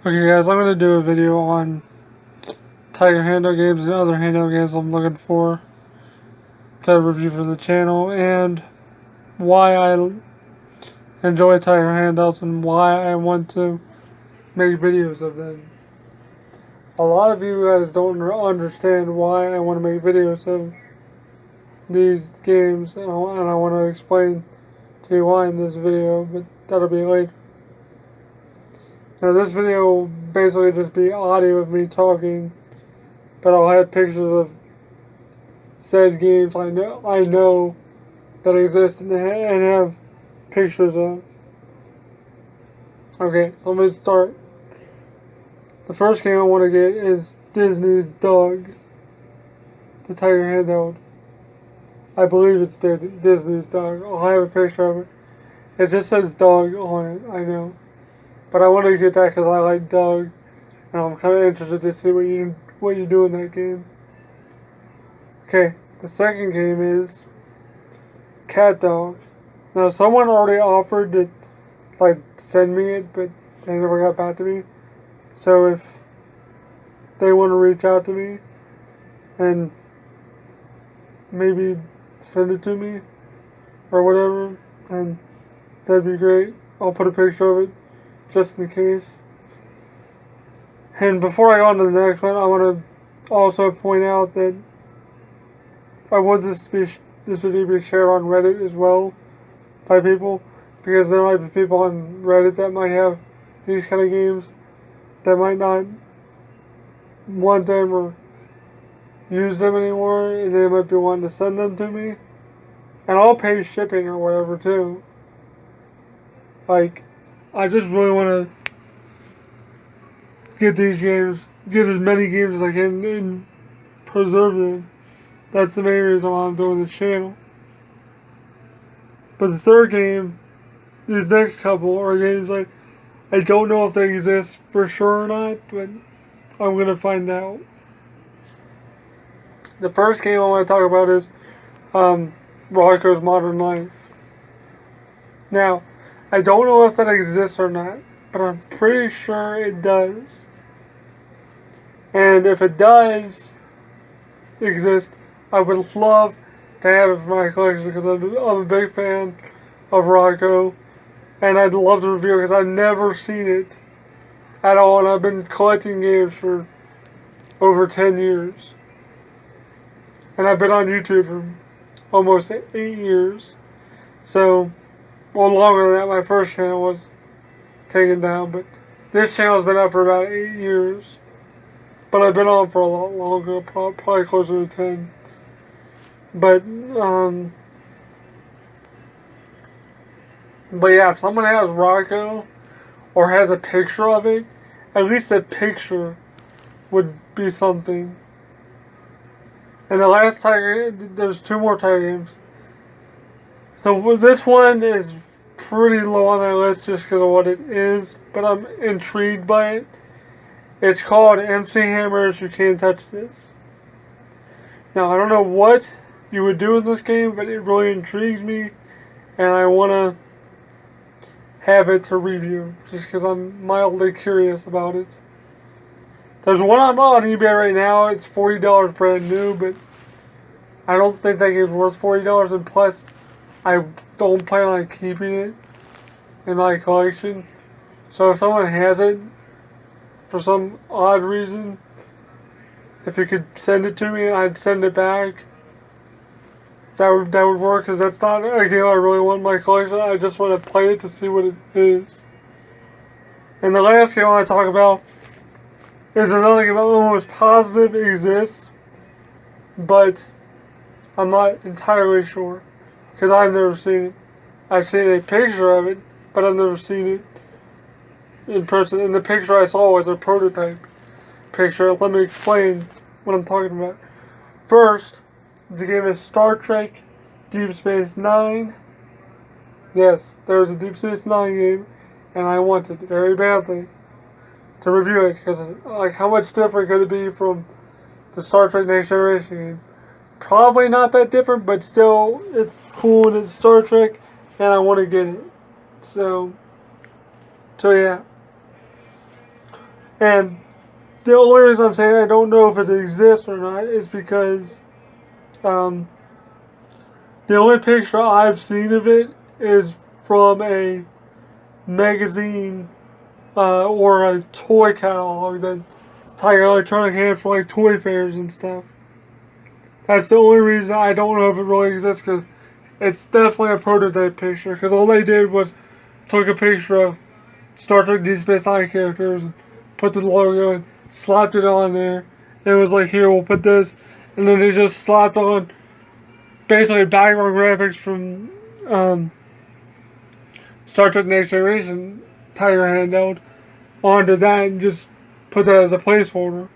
Okay guys, I'm going to do a video on Handheld games and other handheld games I'm looking for to review for the channel, and why I enjoy handhelds and why I want to make videos of them. A lot of you guys don't understand why I want to make videos of these games, and I want to explain to you why in this video, but that'll be later. Now this video will basically just be audio of me talking, but I'll have pictures of said games I know that exist and have pictures of. Okay, so let me start. The first game I want to get is Disney's Doug, the Tiger Handheld. I believe it's Disney's Doug. I'll have a picture of it. It just says Doug on it, I know. But I wanted to get that because I like Doug, and I'm kind of interested to see what you do in that game. Okay, the second game is CatDog. Now, someone already offered to send me it, but they never got back to me. So if they want to reach out to me and maybe send it to me or whatever, then that'd be great. I'll put a picture of it just in case. And before I go on to the next one, I want to also point out that I want this video to be shared on Reddit as well by people, because there might be people on Reddit that might have these kind of games that might not want them or use them anymore, and they might be wanting to send them to me. And I'll pay shipping or whatever too. I just really want to get these games, get as many games as I can and preserve them. That's the main reason why I'm doing this channel. But the third game, these next couple are games I don't know if they exist for sure or not, but I'm going to find out. The first game I want to talk about is Rocko's Modern Life. Now, I don't know if that exists or not, but I'm pretty sure it does. And if it does exist, I would love to have it for my collection, because I'm a big fan of Rocko, and I'd love to review it because I've never seen it at all, and I've been collecting games for over 10 years. And I've been on YouTube for almost 8 years. So, well, longer than that. My first channel was taken down, but this channel's been up for about 8 years. But I've been on for a lot longer, probably closer to 10. But yeah, if someone has Rocko or has a picture of it, at least a picture would be something. And the last Tiger, there's 2 more Tiger games. So this one is pretty low on that list just because of what it is, but I'm intrigued by it. It's called MC Hammer's You Can't Touch This. Now, I don't know what you would do in this game, but it really intrigues me, and I want to have it to review just because I'm mildly curious about it. There's one on eBay right now. It's $40 brand new, but I don't think that game's worth $40, and plus I don't plan on keeping it in my collection. So if someone has it for some odd reason, if you could send it to me and I'd send it back, that would work, because that's not a game I really want in my collection. I just want to play it to see what it is. And the last game I want to talk about is another game I'm almost positive exists, but I'm not entirely sure, because I've never seen it. I've seen a picture of it, but I've never seen it in person. And the picture I saw was a prototype picture. Let me explain what I'm talking about. First, the game is Star Trek Deep Space Nine. Yes, there's a Deep Space Nine game, and I wanted it very badly to review it, because how much different could it be from the Star Trek Next Generation game? Probably not that different, but still, it's cool and it's Star Trek, and I want to get it. So yeah. And the only reason I'm saying I don't know if it exists or not is because um, the only picture I've seen of it is from a magazine or a toy catalog that Tiger Electronic has for like toy fairs and stuff. That's the only reason I don't know if it really exists, because it's definitely a prototype picture. Because all they did was took a picture of Star Trek Deep Space Nine characters and put the logo and slapped it on there. And it was like, here, we'll put this. And then they just slapped on basically background graphics from Star Trek Next Generation Tiger Handheld onto that and just put that as a placeholder.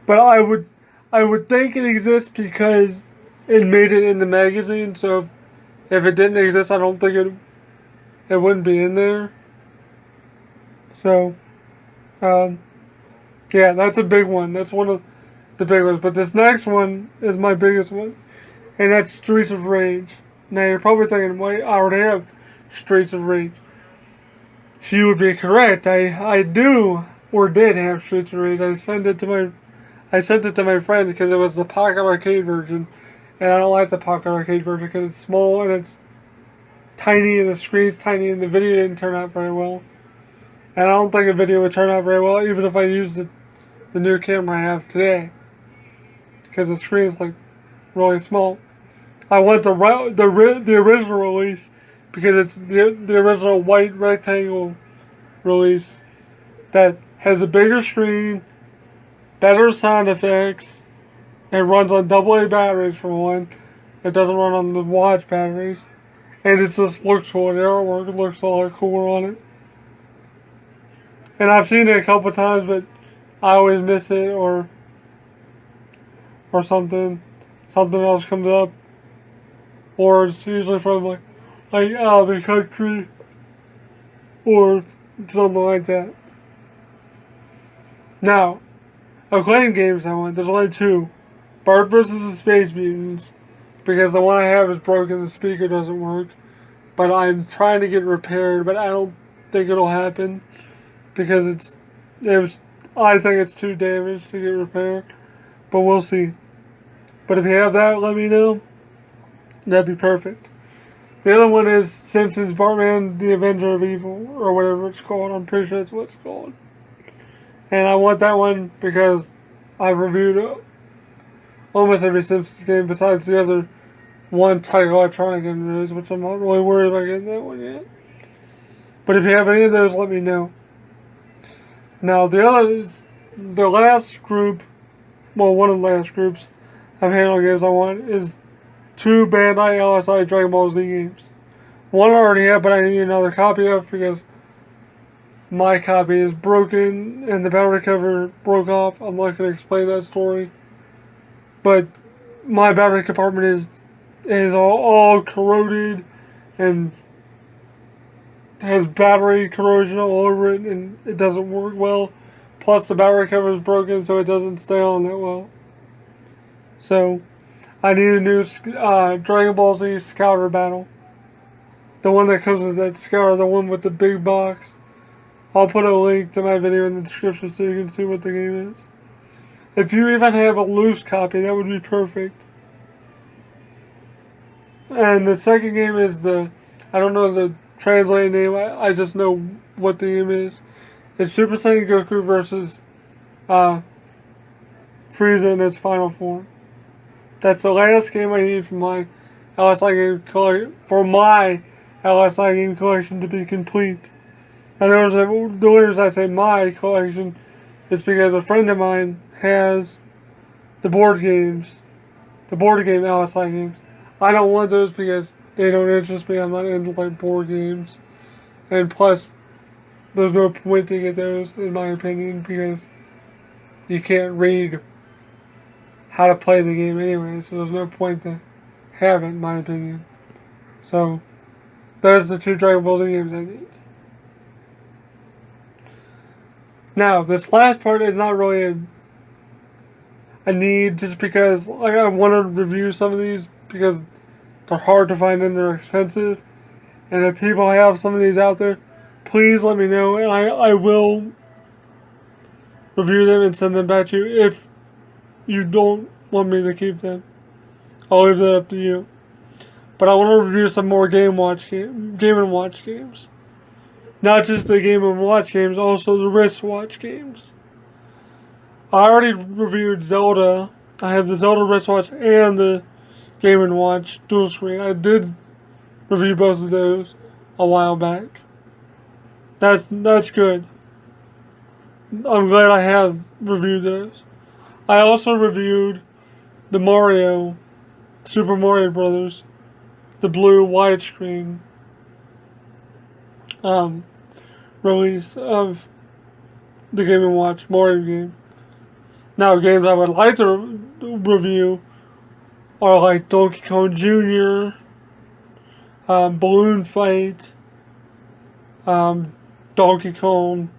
But I would think it exists because it made it in the magazine. So if it didn't exist, I don't think it wouldn't be in there. So yeah, that's a big one. That's one of the big ones. But this next one is my biggest one, and that's Streets of Rage. Now you're probably thinking, wait, I already have Streets of Rage. She would be correct. I do or did have Streets of Rage. I sent it to my friend because it was the Pocket Arcade version, and I don't like the Pocket Arcade version because it's small and it's tiny and the screen's tiny and the video didn't turn out very well. And I don't think a video would turn out very well even if I used the new camera I have today, because the screen's like really small. I want the original release because it's the original white rectangle release that has a bigger screen, better sound effects, and runs on AA batteries for one. It doesn't run on the watch batteries. And it just looks cool. The artwork looks a lot cooler on it. And I've seen it a couple times, but I always miss it or something. Something else comes up. Or it's usually from like out of the country. Or something like that. Now, Acclaim Games I want. There's only two. Bart versus the Spacemutants. Because the one I have is broken, the speaker doesn't work. But I'm trying to get it repaired, but I don't think it'll happen. Because I think it's too damaged to get repaired. But we'll see. But if you have that, let me know. That'd be perfect. The other one is Simpson's Bartman, the Avenger of Evil, or whatever it's called. I'm pretty sure that's what it's called. And I want that one because I've reviewed almost every Simpsons game besides the other one Tiger Electronic game there is, which I'm not really worried about getting that one yet. But if you have any of those, let me know. Now, the last group, well, one of the last groups of Handheld games I want is 2 Bandai LSI Dragon Ball Z games. One I already have, but I need another copy of because my copy is broken and the battery cover broke off. I'm not going to explain that story. But my battery compartment is all corroded and has battery corrosion all over it, and it doesn't work well. Plus the battery cover is broken, so it doesn't stay on that well. So I need a new Dragon Ball Z Scouter Battle. The one that comes with that Scouter, the one with the big box. I'll put a link to my video in the description so you can see what the game is. If you even have a loose copy, that would be perfect. And the second game is I don't know the translated name, I just know what the game is. It's Super Saiyan Goku versus Frieza in its final form. That's the last game I need for my LSI game collection to be complete. And the only reason I say my collection is because a friend of mine has the board game LSI games. I don't want those because they don't interest me. I'm not into like board games. And plus, there's no point to get those, in my opinion, because you can't read how to play the game anyway, so there's no point to have it, in my opinion. So, those are the 2 Dragon Ball Z games I need. Now, this last part is not really a need, just because like I want to review some of these because they're hard to find and they're expensive. And if people have some of these out there, please let me know, and I will review them and send them back to you if you don't want me to keep them. I'll leave that up to you. But I want to review some more Game & Watch games. Not just the Game & Watch games, also the wristwatch games. I already reviewed Zelda. I have the Zelda wristwatch and the Game & Watch dual screen. I did review both of those a while back. That's good. I'm glad I have reviewed those. I also reviewed the Super Mario Brothers, the blue widescreen release of the Game & Watch Mario game. Now, games I would like to review are like Donkey Kong Jr., Balloon Fight, Donkey Kong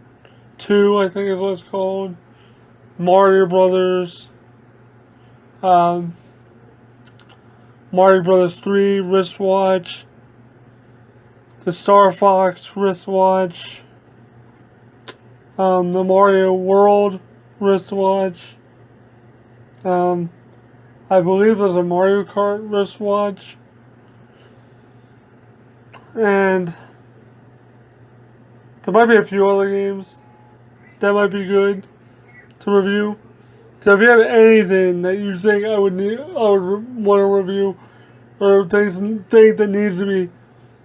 2, I think is what it's called, Mario Brothers, Mario Brothers 3 wristwatch, the Star Fox wristwatch, the Mario World wristwatch, I believe there's a Mario Kart wristwatch, and there might be a few other games that might be good to review. So if you have anything that you think I would want to review, or think that needs to be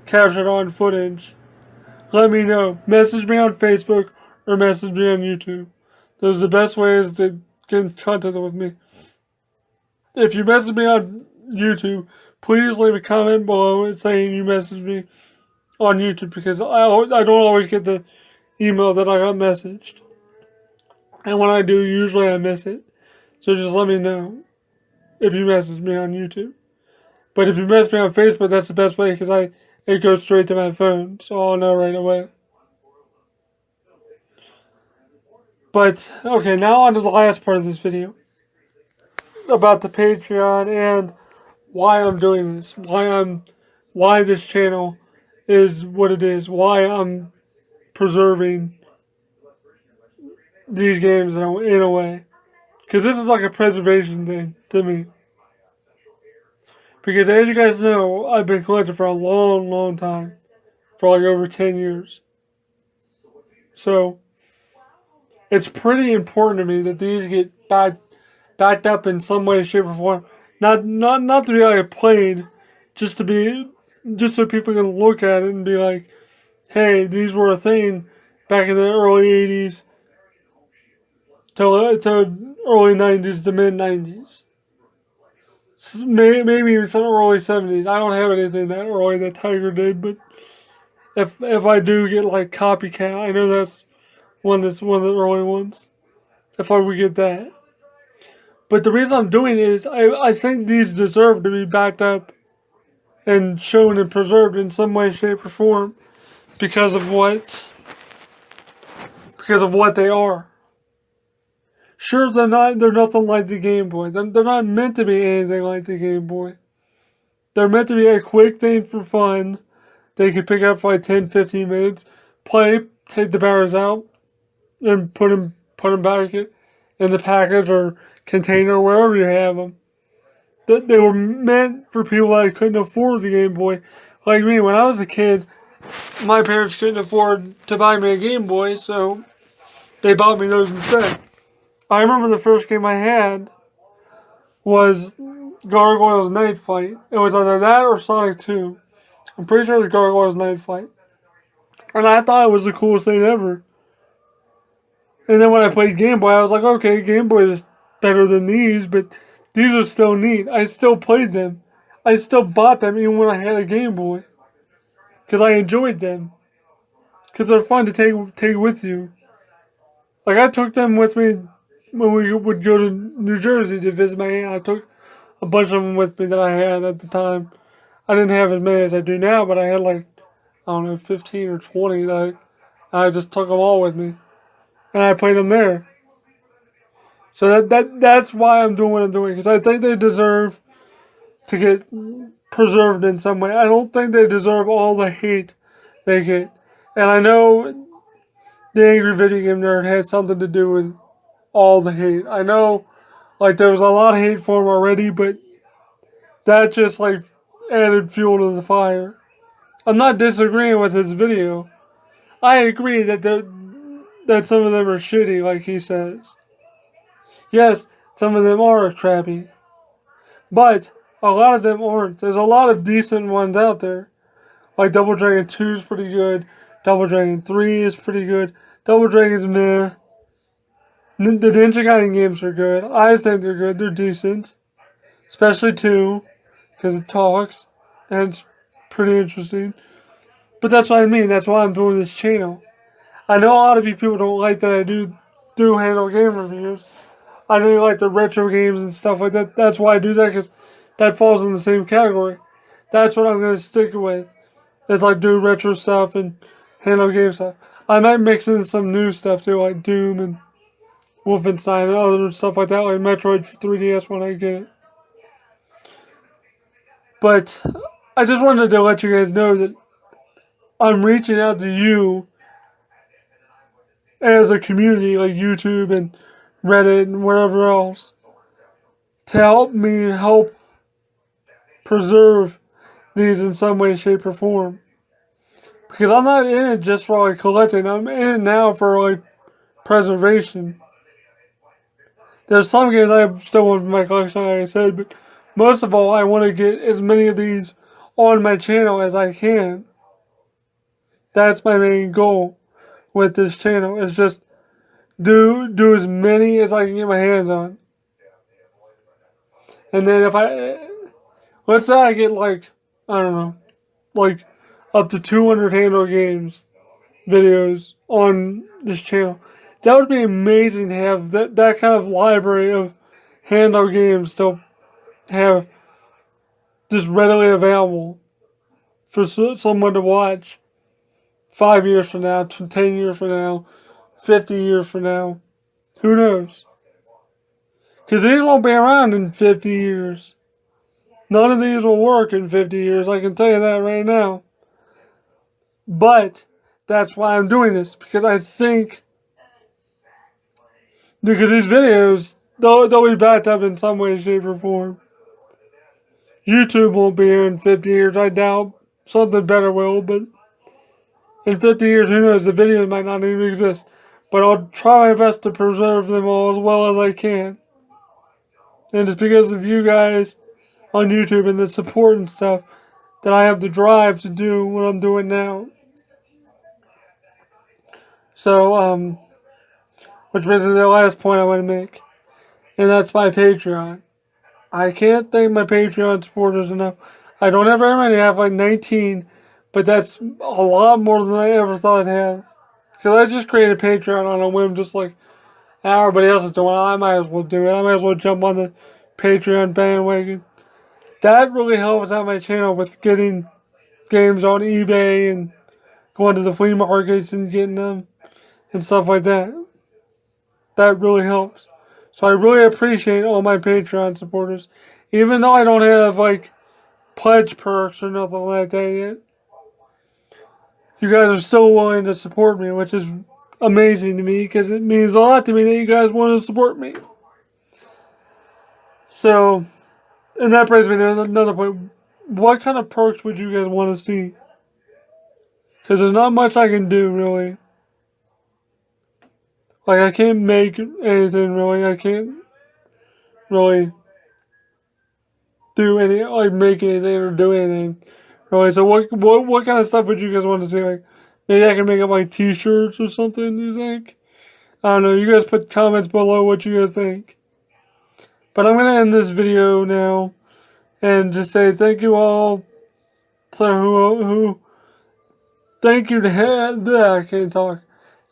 captured on footage, let me know. Message me on Facebook or message me on YouTube. Those are the best ways to get in contact with me. If you message me on YouTube, please leave a comment below saying you messaged me on YouTube, because I don't always get the email that I got messaged. And when I do, usually I miss it. So just let me know if you message me on YouTube. But if you message me on Facebook, that's the best way, because it goes straight to my phone, so I'll know right away. But, okay, now on to the last part of this video. About the Patreon and why I'm doing this. Why this channel is what it is. Why I'm preserving these games in a way. Because this is like a preservation thing to me. Because as you guys know, I've been collecting for a long, long time. For like over 10 years. So, it's pretty important to me that these get backed up in some way, shape, or form. Not to be like played, just so people can look at it and be like, hey, these were a thing back in the early 80s to early 90s to mid 90s. Maybe even some early 70s. I don't have anything that early that Tiger did, but if I do get like Copycat, I know that's one of the early ones. If I would get that. But the reason I'm doing it is I think these deserve to be backed up and shown and preserved in some way, shape, or form because of what they are. Sure, they're nothing like the Game Boy. They're not meant to be anything like the Game Boy. They're meant to be a quick thing for fun. They can pick up for like 10, 15 minutes, play, take the batteries out, and put them back in the package or container, wherever you have them. They were meant for people that couldn't afford the Game Boy. Like me, when I was a kid, my parents couldn't afford to buy me a Game Boy, so they bought me those instead. I remember the first game I had was Gargoyle's Night Fight. It was either that or Sonic 2. I'm pretty sure it was Gargoyle's Night Fight. And I thought it was the coolest thing ever. And then when I played Game Boy, I was like, okay, Game Boy is better than these, but these are still neat. I still played them. I still bought them even when I had a Game Boy. Because I enjoyed them. Because they're fun to take with you. Like, I took them with me when we would go to New Jersey to visit my aunt. I took a bunch of them with me that I had at the time. I didn't have as many as I do now, but I had like, I don't know, 15 or 20 that I just took them all with me. And I played them there. So that's why I'm doing what I'm doing. Because I think they deserve to get preserved in some way. I don't think they deserve all the hate they get. And I know the Angry Video Game Nerd had something to do with all the hate. I know, like, there was a lot of hate for him already, but that just, like, added fuel to the fire. I'm not disagreeing with his video. I agree that that some of them are shitty, like he says. Yes, some of them are crappy. But a lot of them aren't. There's a lot of decent ones out there. Like Double Dragon 2 is pretty good. Double Dragon 3 is pretty good. Double Dragon's meh. The Ninja Gaiden games are good. I think they're good. They're decent. Especially 2. Because it talks. And it's pretty interesting. But that's what I mean. That's why I'm doing this channel. I know a lot of you people don't like that I do handle game reviews. I know you like the retro games and stuff like that. That's why I do that, because that falls in the same category. That's what I'm going to stick with. It's like do retro stuff and handle game stuff. I might mix in some new stuff too, like Doom and Wolfenstein and other stuff like that, like Metroid 3DS when I get it. But I just wanted to let you guys know that I'm reaching out to you as a community, like YouTube and Reddit and wherever else, to help me help preserve these in some way, shape, or form. Because I'm not in it just for like collecting. I'm in it now for like preservation. There's some games I still want in my collection, like I said, but most of all, I want to get as many of these on my channel as I can. That's my main goal with this channel. Is just do as many as I can get my hands on. And then let's say I get like, I don't know, like up to 200 Handheld Games videos on this channel. That would be amazing to have that kind of library of Handheld games to have just readily available for someone to watch 5 years from now, 10 years from now, 50 years from now. Who knows? Because these won't be around in 50 years. None of these will work in 50 years, I can tell you that right now. But that's why I'm doing this, because I think, because these videos, they'll be backed up in some way, shape, or form. YouTube won't be here in 50 years, I doubt. Something better will, but in 50 years, who knows, the videos might not even exist. But I'll try my best to preserve them all as well as I can. And it's because of you guys on YouTube and the support and stuff that I have the drive to do what I'm doing now. So, which brings me to the last point I want to make. And that's my Patreon. I can't thank my Patreon supporters enough. I don't have very many. I have like 19. But that's a lot more than I ever thought I'd have. Because I just created Patreon on a whim, just like everybody else is doing. I might as well do it. I might as well jump on the Patreon bandwagon. That really helps out my channel with getting games on eBay and going to the flea markets and getting them and stuff like that. That really helps. So I really appreciate all my Patreon supporters. Even though I don't have like pledge perks or nothing like that yet. You guys are still willing to support me, which is amazing to me because it means a lot to me that you guys want to support me. So, and that brings me to another point. What kind of perks would you guys want to see? Because there's not much I can do, really. Like, I can't make anything, really. I can't really do any, like, make anything or do anything. Really. So what kind of stuff would you guys want to see? Like, maybe I can make up, like, t-shirts or something, you think? I don't know. You guys put comments below what you guys think. But I'm going to end this video now and just say thank you all. So thank you to, I can't talk.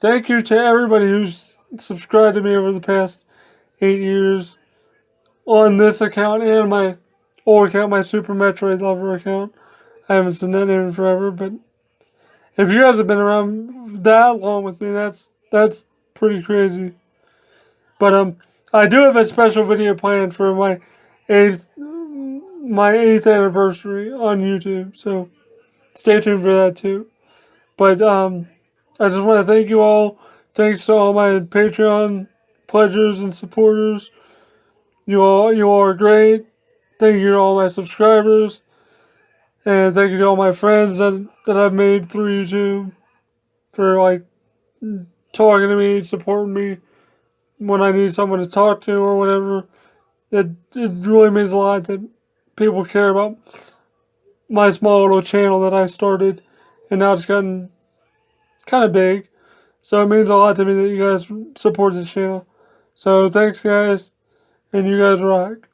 Thank you to everybody who's subscribed to me over the past 8 years on this account and my old account, my Super Metroid Lover account. I haven't seen that name in forever, but if you guys have been around that long with me, that's pretty crazy. But I do have a special video planned for my 8th anniversary on YouTube, so stay tuned for that too. But I just want to thank you all. Thanks to all my Patreon pledgers and supporters. You all are great. Thank you to all my subscribers. And thank you to all my friends that I've made through YouTube for like talking to me, supporting me when I need someone to talk to or whatever. It really means a lot that people care about my small little channel that I started, and now it's gotten kind of big. So it means a lot to me that you guys support the channel. So thanks, guys, and you guys rock.